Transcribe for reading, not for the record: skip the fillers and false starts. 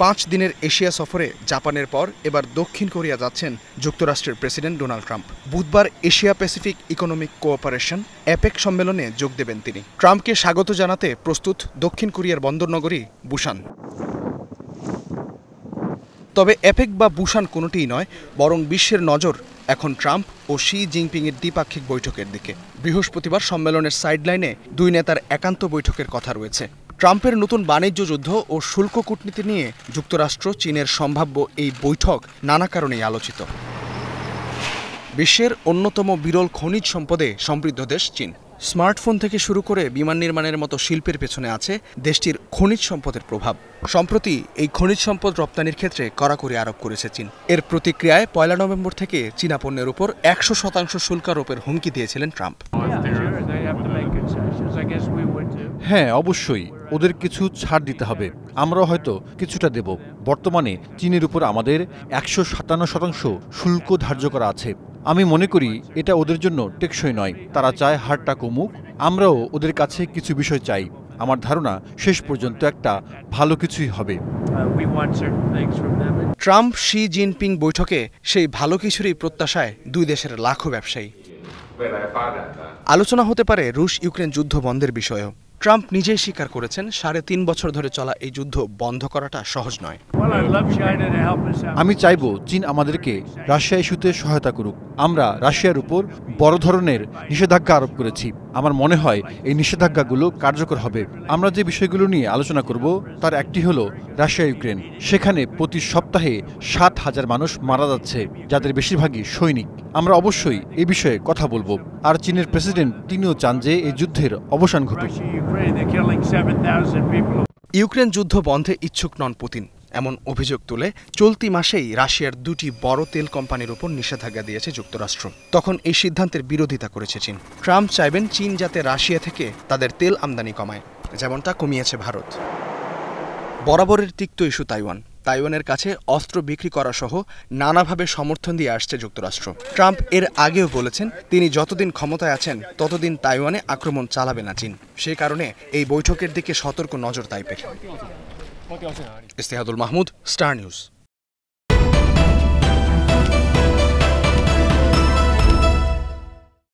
5 দিনের এশিয়া সফরে জাপানের পর এবার দক্ষিণ কোরিয়া যাচ্ছেন যুক্তরাষ্ট্রের প্রেসিডেন্ট ডোনাল্ড ট্রাম্প। বুধবার Asia Pacific economic cooperation epic সম্মেলনে যোগ দেবেন তিনি। ট্রাম্পকে স্বাগত জানাতে প্রস্তুত দক্ষিণ কোরিয়ার বন্দরনগরী বুসান। তবে এপেক বা বুসান কোনোটিই নয়, বরং বিশ্বের নজর এখন ট্রাম্প ও শি জিনপিংয়ের দ্বিপাক্ষিক বৈঠকের দিকে। বৃহস্পতিবার সম্মেলনের সাইডলাইনে দুই নেতার একান্ত বৈঠকের কথা রয়েছে। ট্রাম্পের নতুন বাণিজ্য যুদ্ধ ও শুল্ক কূটনীতি নিয়ে যুক্তরাষ্ট্র চীনের সম্ভাব্য এই বৈঠক নানা কারণেই আলোচিত। বিশ্বের অন্যতম বিরল খনিজ সম্পদে সমৃদ্ধ দেশ চীন। স্মার্টফোন থেকে শুরু করে বিমান নির্মাণের মতো শিল্পের পেছনে আছে দেশটির খনিজ সম্পদের প্রভাব। সম্প্রতি এই খনিজ সম্পদ রপ্তানির ক্ষেত্রে কড়াকড়ি আরোপ করেছে চীন। এর প্রতিক্রিয়ায় 1 নভেম্বর থেকে চীনা পণ্যের উপর 100% শুল্ক আরোপের হুমকি দিয়েছিলেন ট্রাম্প। হ্যাঁ, অবশ্যই ওদের কিছু ছাড় দিতে হবে, আমরাও হয়তো কিছুটা দেব। বর্তমানে চীনের উপর আমাদের 157% শুল্ক ধার্য করা আছে। আমি মনে করি এটা ওদের জন্য টেকসই নয়। তারা চায় হারটা কমুক, আমরাও ওদের কাছে কিছু বিষয় চাই। আমার ধারণা শেষ পর্যন্ত একটা ভালো কিছুই হবে। ট্রাম্প শি জিনপিং বৈঠকে সেই ভালো কিছুরই প্রত্যাশায় দুই দেশের লাখো ব্যবসায়ী। আলোচনা হতে পারে রুশ ইউক্রেন যুদ্ধ বন্ধের বিষয়েও। ট্রাম্প নিজেই স্বীকার করেছেন 3.5 বছর ধরে চলা এই যুদ্ধ বন্ধ করাটা সহজ নয়। আমি চাইব চীন আমাদেরকে রাশিয়া ইস্যুতে সহায়তা করুক। আমরা রাশিয়ার উপর বড় ধরনের নিষেধাজ্ঞা আরোপ করেছি। আমার মনে হয় এই নিষেধাজ্ঞাগুলো কার্যকর হবে। আমরা যে বিষয়গুলো নিয়ে আলোচনা করব তার একটি হলো রাশিয়া ইউক্রেন। সেখানে প্রতি সপ্তাহে 7,000 মানুষ মারা যাচ্ছে, যাদের বেশিরভাগই সৈনিক। আমরা অবশ্যই এই বিষয়ে কথা বলবো। আর চীনের প্রেসিডেন্ট তিনিও চান যে এই যুদ্ধের অবসান ঘটুক। ইউক্রেন যুদ্ধ বন্ধে ইচ্ছুক নন পুতিন, এমন অভিযোগ তুলে চলতি মাসেই রাশিয়ার 2টি বড় তেল কোম্পানির উপর নিষেধাজ্ঞা দিয়েছে যুক্তরাষ্ট্র। তখন এই সিদ্ধান্তের বিরোধিতা করেছে চীন। ট্রাম্প চাইবেন চীন যাতে রাশিয়া থেকে তাদের তেল আমদানি কমায়, যেমনটা কমিয়েছে ভারত। বরাবরের তিক্ত ইস্যু তাইওয়ানের কাছে অস্ত্র বিক্রি করা সহ নানাভাবে সমর্থন দিয়ে আসছে যুক্তরাষ্ট্র। ট্রাম্প এর আগেও বলেছেন তিনি যতদিন ক্ষমতায় আছেন ততদিন তাইওয়ানে আক্রমণ চালাবে না চীন। সেই কারণে এই বৈঠকের দিকে সতর্ক নজর তাইপের। ইস্তেহাদুল মাহমুদ, স্টার নিউজ।